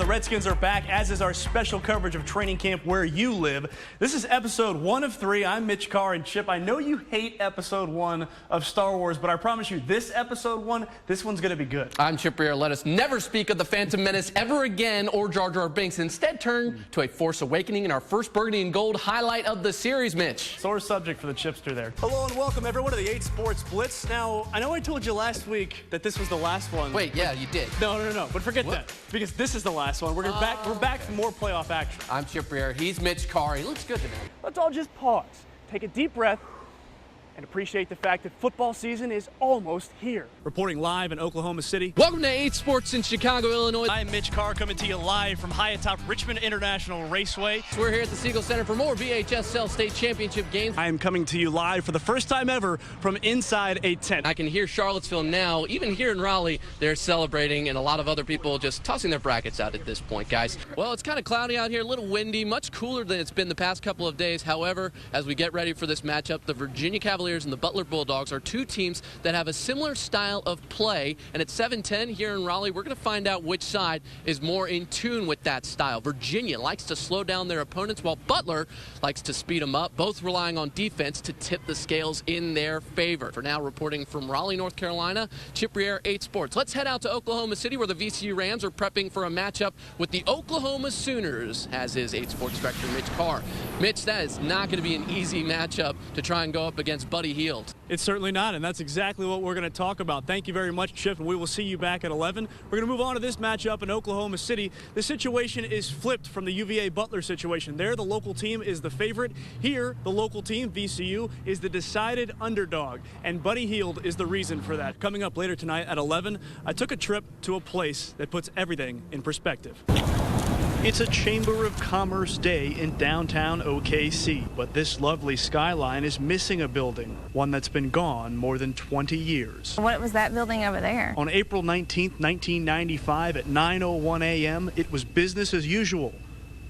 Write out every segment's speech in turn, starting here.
The Redskins are back, as is our special coverage of training camp where you live. This is episode 1 of 3. I'm Mitch Carr, and Chip, I know you hate episode 1 of Star Wars, but I promise you, this episode 1, this one's going to be good. I'm Chip Rear. Let us never speak of the Phantom Menace ever again or Jar Jar Binks. Instead, turn to a Force Awakening in our first burgundy and gold highlight of the series, Mitch. Sore subject for the chipster there. Hello and welcome, everyone, to the 8Sports Blitz. Now, I know I told you last week that this was the last one. Wait, yeah, you did. No, but forget that, because this is the last one. We're back for more playoff action. I'm Chip Rear. He's Mitch Carr. He looks good today. Let's all just pause, take a deep breath, and appreciate the fact that football season is almost here. Reporting live in Oklahoma City. Welcome to 8Sports in Chicago, Illinois. I'm Mitch Carr, coming to you live from high atop Richmond International Raceway. We're here at the Siegel Center for more VHSL State Championship games. I am coming to you live for the first time ever from inside a tent. I can hear Charlottesville now. Even here in Raleigh, they're celebrating, and a lot of other people just tossing their brackets out at this point, guys. Well, it's kind of cloudy out here, a little windy, much cooler than it's been the past couple of days. However, as we get ready for this matchup, the Virginia Cavaliers and the Butler Bulldogs are two teams that have a similar style of play, and at 7:10 here in Raleigh, we're going to find out which side is more in tune with that style. Virginia likes to slow down their opponents, while Butler likes to speed them up, both relying on defense to tip the scales in their favor. For now, reporting from Raleigh, North Carolina, Chip Rear, 8Sports. Let's head out to Oklahoma City, where the VCU Rams are prepping for a matchup with the Oklahoma Sooners, as is 8Sports director Mitch Carr. Mitch, that is not going to be an easy matchup to try and go up against Buddy Hield. It's certainly not, and that's exactly what we're going to talk about. Thank you very much, Chip, and we will see you back at 11. We're going to move on to this matchup in Oklahoma City. The situation is flipped from the UVA Butler situation. There, the local team is the favorite. Here, the local team, VCU, is the decided underdog, and Buddy Hield is the reason for that. Coming up later tonight at 11, I took a trip to a place that puts everything in perspective. It's a Chamber of Commerce day in downtown OKC, but this lovely skyline is missing a building, one that's been gone more than 20 years. What was that building over there? On April 19, 1995 at 9:01 a.m., it was business as usual.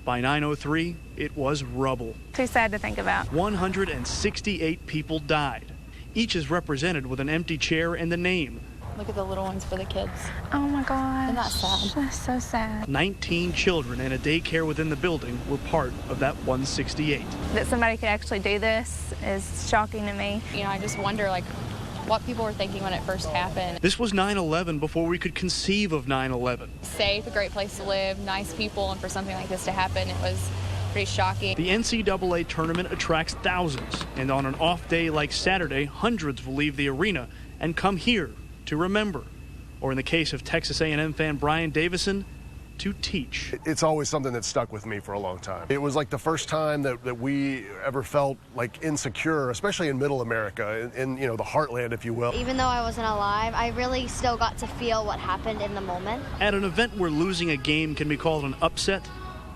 By 9:03, it was rubble. Too sad to think about. 168 people died. Each is represented with an empty chair and a name. Look at the little ones for the kids. Oh my gosh. Isn't that sad? That's so sad. 19 children and a daycare within the building were part of that 168. That somebody could actually do this is shocking to me. You know, I just wonder, like, what people were thinking when it first happened. This was 9/11 before we could conceive of 9/11. Safe, a great place to live, nice people, and for something like this to happen, it was pretty shocking. The NCAA tournament attracts thousands, and on an off day like Saturday, hundreds will leave the arena and come here to remember, or in the case of Texas A&M fan Brian Davison, to teach. It's always something that stuck with me for a long time. It was like the first time that we ever felt like insecure, especially in middle America, in you know, the heartland, if you will. Even though I wasn't alive, I really still got to feel what happened in the moment. At an event where losing a game can be called an upset,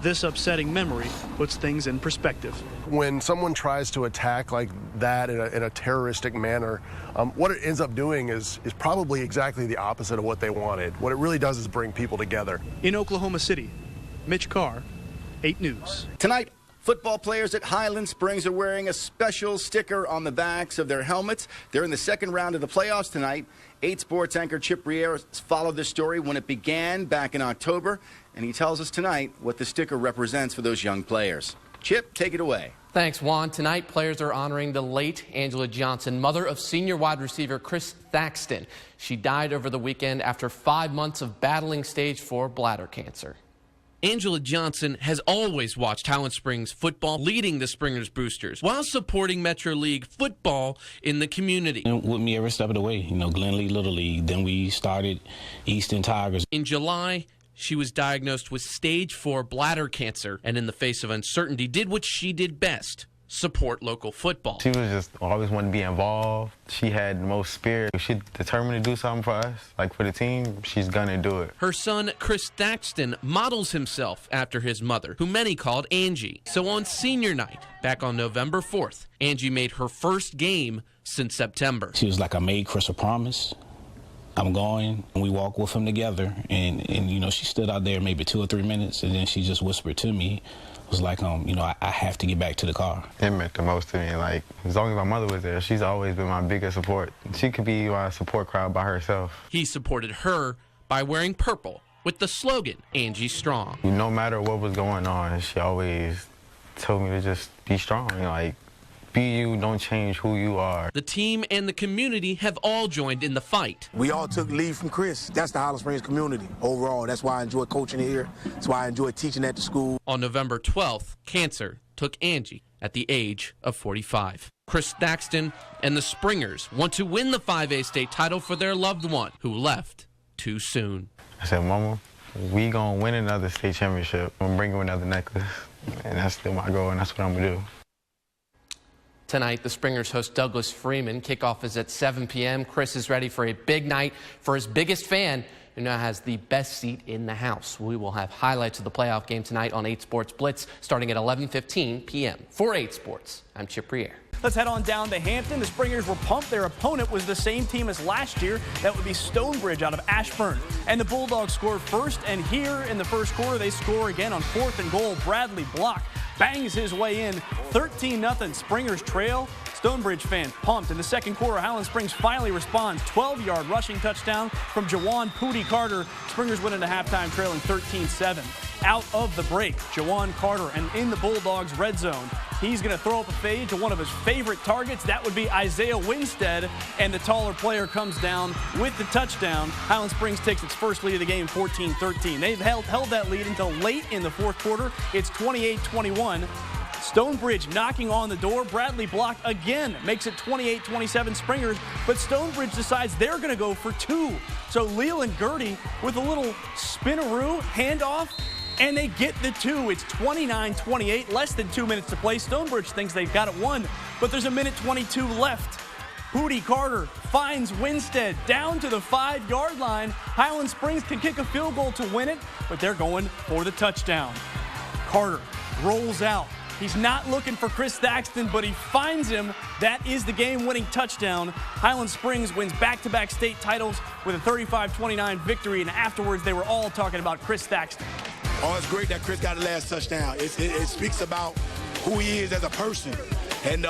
this upsetting memory puts things in perspective. When someone tries to attack like that in a terroristic manner, what it ends up doing is probably exactly the opposite of what they wanted. What it really does is bring people together. In Oklahoma City, Mitch Carr, 8 News. Tonight, football players at Highland Springs are wearing a special sticker on the backs of their helmets. They're in the second round of the playoffs tonight. 8Sports anchor Chip Rear followed this story when it began back in October, and he tells us tonight what the sticker represents for those young players. Chip, take it away. Thanks, Juan. Tonight, players are honoring the late Angela Johnson, mother of senior wide receiver Chris Thaxton. She died over the weekend after 5 months of battling stage 4 bladder cancer. Angela Johnson has always watched Highland Springs football, leading the Springers Boosters, while supporting Metro League football in the community. And with me every step of the way, you know, Glen Lee Little League, then we started Easton Tigers. In July, she was diagnosed with stage 4 bladder cancer, and in the face of uncertainty, did what she did best: support local football. She was just always wanting to be involved. She had the most spirit. If she's determined to do something for us, like for the team, she's gonna do it. Her son, Chris Thaxton, models himself after his mother, who many called Angie. So on senior night, back on November 4th, Angie made her first game since September. She was like, I made Chris a promise. I'm going, and we walk with him together, and you know, she stood out there maybe 2 or 3 minutes, and then she just whispered to me, was like, you know, I have to get back to the car. It meant the most to me. Like, as long as my mother was there, she's always been my biggest support. She could be my support crowd by herself. He supported her by wearing purple with the slogan, Angie Strong. No matter what was going on, she always told me to just be strong, like, be you, don't change who you are. The team and the community have all joined in the fight. We all took lead from Chris. That's the Highland Springs community overall. That's why I enjoy coaching here. That's why I enjoy teaching at the school. On November 12th, cancer took Angie at the age of 45. Chris Thaxton and the Springers want to win the 5A state title for their loved one who left too soon. I said, Mama, we gonna win another state championship. I'm gonna bring you another necklace. And that's still my goal, and that's what I'm gonna do. Tonight, the Springers host Douglas Freeman. Kickoff is at 7 p.m. Chris is ready for a big night for his biggest fan, who now has the best seat in the house. We will have highlights of the playoff game tonight on 8 Sports Blitz starting at 11:15 p.m. For 8 Sports, I'm Chip Riere. Let's head on down to Hampton. The Springers were pumped. Their opponent was the same team as last year. That would be Stonebridge out of Ashburn. And the Bulldogs scored first. And here in the first quarter, they score again on 4th and goal. Bradley Block bangs his way in. 13-0. Springers trail. Stonebridge fans pumped. In the second quarter, Highland Springs finally responds. 12-yard rushing touchdown from Jawan Pooty Carter. Springers went into halftime trailing 13-7. Out of the break, Jawan Carter, and in the Bulldogs' red zone, he's going to throw up a fade to one of his favorite targets. That would be Isaiah Winstead, and the taller player comes down with the touchdown. Highland Springs takes its first lead of the game, 14-13. They've held that lead until late in the fourth quarter. It's 28-21. Stonebridge knocking on the door. Bradley Block again makes it 28-27 Springers, but Stonebridge decides they're going to go for two. So Leland Gertie with a little spinaroo handoff, and they get the two. It's 29-28, less than 2 minutes to play. Stonebridge thinks they've got it won, but there's a minute 22 left. Pooty Carter finds Winstead down to the 5-yard line. Highland Springs can kick a field goal to win it, but they're going for the touchdown. Carter rolls out. He's not looking for Chris Thaxton, but he finds him. That is the game-winning touchdown. Highland Springs wins back-to-back state titles with a 35-29 victory, and afterwards they were all talking about Chris Thaxton. Oh, it's great that Chris got the last touchdown. It speaks about who he is as a person and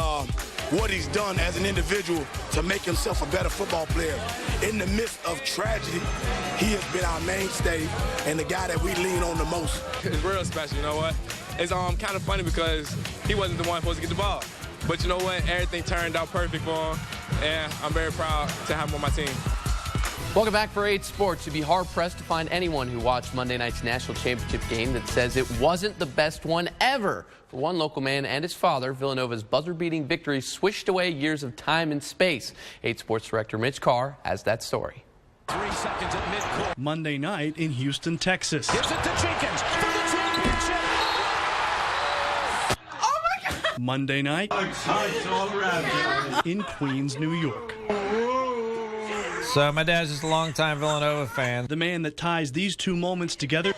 what he's done as an individual to make himself a better football player. In the midst of tragedy, he has been our mainstay and the guy that we lean on the most. It's real special, you know what? It's kind of funny because he wasn't the one supposed to get the ball. But you know what? Everything turned out perfect for him, and I'm very proud to have him on my team. Welcome back for 8 Sports. You'd be hard-pressed to find anyone who watched Monday night's national championship game that says it wasn't the best one ever. For one local man and his father, Villanova's buzzer-beating victory swished away years of time and space. 8 Sports director Mitch Carr has that story. 3 seconds at midcourt. Monday night in Houston, Texas. Gives it to Jenkins for the championship. Oh my God! Monday night in Queens, New York. So my dad's just a longtime Villanova fan. The man that ties these two moments together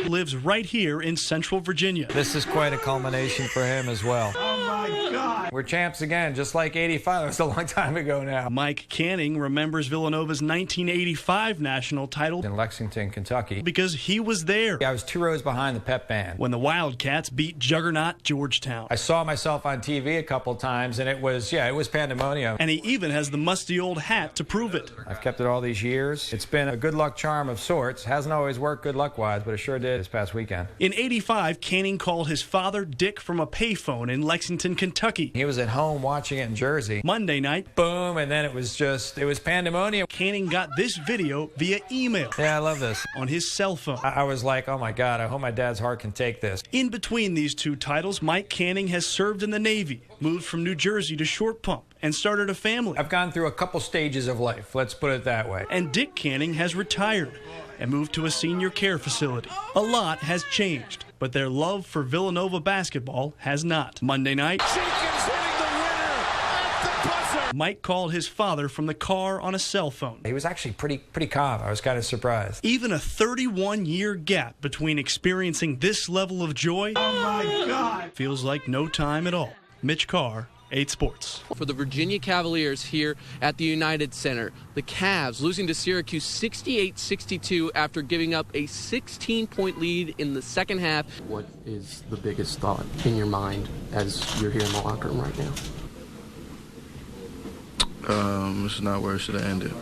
lives right here in Central Virginia. This is quite a culmination for him as well. Oh my God. We're champs again, just like 85. It was a long time ago now. Mike Canning remembers Villanova's 1985 national title in Lexington, Kentucky, because he was there. I was 2 rows behind the pep band when the Wildcats beat juggernaut Georgetown. I saw myself on TV a couple times, and it was pandemonium. And he even has the musty old hat to prove it. I've kept it all these years. It's been a good luck charm of sorts. Hasn't always worked good luck-wise, but it sure did this past weekend. In '85, Canning called his father Dick from a payphone in Lexington, Kentucky. He was at home watching it in Jersey. Monday night, boom, and then it was pandemonium. Canning got this video via email. Yeah, I love this. On his cell phone. I was like, oh my God, I hope my dad's heart can take this. In between these two titles, Mike Canning has served in the Navy, moved from New Jersey to Short Pump, and started a family. I've gone through a couple stages of life, let's put it that way. And Dick Canning has retired and moved to a senior care facility. A lot has changed, but their love for Villanova basketball has not. Monday night, Jenkins hitting the winner at the buzzer. Mike called his father from the car on a cell phone. He was actually pretty calm. I was kind of surprised. Even a 31-year gap between experiencing this level of joy, oh my God, feels like no time at all. Mitch Carr, 8 Sports. For the Virginia Cavaliers here at the United Center, the Cavs losing to Syracuse 68-62 after giving up a 16-point lead in the second half. What is the biggest thought in your mind as you're here in the locker room right now? This is not where it should have ended.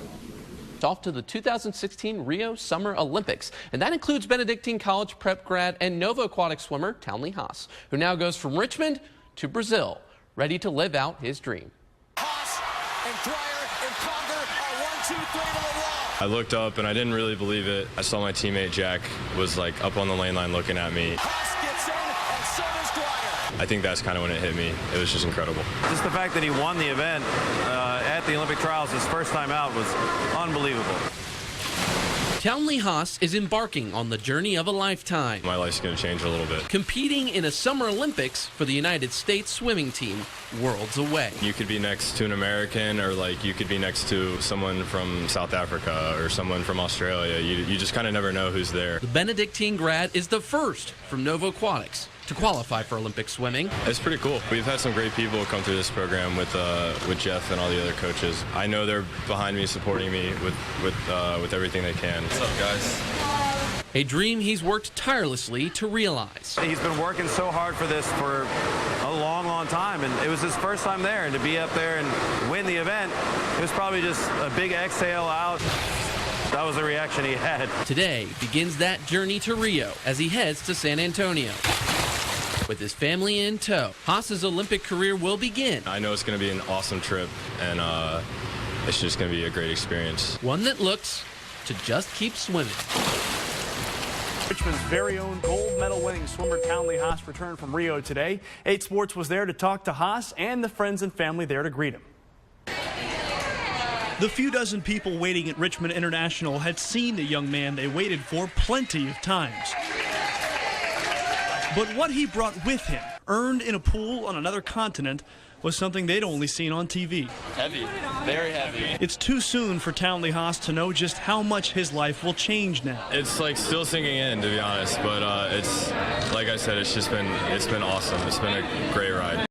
Off to the 2016 Rio Summer Olympics, and that includes Benedictine College prep grad and Nova Aquatic swimmer Townley Haas, who now goes from Richmond to Brazil, ready to live out his dream. Haas and Dwyer and Conger are 1, 2, 3 to the wall. I looked up and I didn't really believe it. I saw my teammate Jack was like up on the lane line looking at me. Haas gets in, and so does Dwyer. I think that's kind of when it hit me. It was just incredible. Just the fact that he won the event at the Olympic trials his first time out was unbelievable. Townley Haas is embarking on the journey of a lifetime. My life's going to change a little bit. Competing in a Summer Olympics for the United States swimming team, worlds away. You could be next to an American, or like you could be next to someone from South Africa or someone from Australia. You just kind of never know who's there. The Benedictine grad is the first from Nova Aquatics to qualify for Olympic swimming. It's pretty cool. We've had some great people come through this program with Jeff and all the other coaches. I know they're behind me, supporting me with everything they can. What's up, guys? A dream he's worked tirelessly to realize. He's been working so hard for this for a long, long time, and it was his first time there, and to be up there and win the event, it was probably just a big exhale out. That was the reaction he had. Today begins that journey to Rio as he heads to San Antonio. With his family in tow, Haas's Olympic career will begin. I know it's going to be an awesome trip, and it's just going to be a great experience. One that looks to just keep swimming. Richmond's very own gold medal winning swimmer Townley Haas returned from Rio today. 8 Sports was there to talk to Haas and the friends and family there to greet him. The few dozen people waiting at Richmond International had seen the young man they waited for plenty of times. But what he brought with him, earned in a pool on another continent, was something they'd only seen on TV. Heavy, very heavy. It's too soon for Townley Haas to know just how much his life will change now. It's like still sinking in, to be honest, but it's like I said, it's been awesome. It's been a great ride.